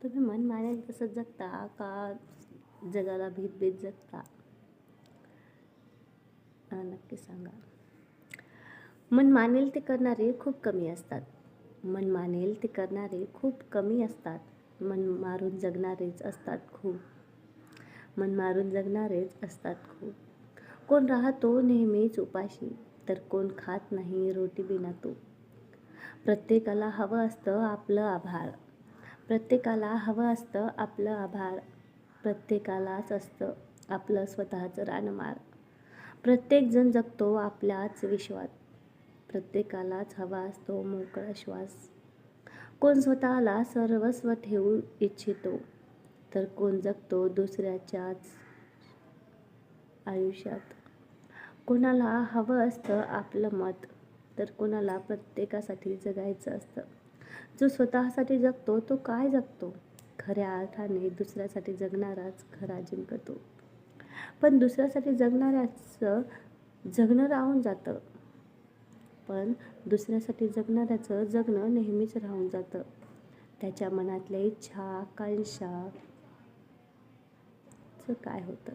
तुम्ही मन मानेल तसं जगता का जगाला भीत भीत जगता? नक्की सांगा. मन मानेल ते करणारे खूप कमी असतात. मन मानेल ते करणारे खूप कमी असतात. मन मारून जगणारेच असतात खूप. मन मारून जगणारेच असतात खूप. कोण राहतो नेहमीच उपाशी, तर कोण खात नाही रोटी बिना तूप. प्रत्येकाला हवं असतं आपलं आभाळ. प्रत्येकाला हवं असतं आपलं आभाळ. प्रत्येकालाच असतं आपलं स्वतःचं रानमाळ. प्रत्येकजण जगतो आपल्याच विश्वात. प्रत्येकालाच हवा असतो मोकळा श्वास. कोण स्वतःला सर्वस्व ठेवू इच्छितो, तर कोण जगतो दुसऱ्याच्याच आयुष्यात. कोणाला हवं असतं आपलं मत, तर कोणाला प्रत्येकासाठी जगायचं असतं. जो स्वतःसाठी जगतो तो काय जगतो? खऱ्या अर्थाने दुसऱ्यासाठी जगणाराच खरा जिंकतो. पण दुसऱ्यासाठी जगणाऱ्याचं जगणं राहून जातं. पण दुसऱ्यासाठी जगणाऱ्याचं जगणं नेहमीच राहून जातं. त्याच्या मनातल्या इच्छा आकांक्षाचं काय होतं?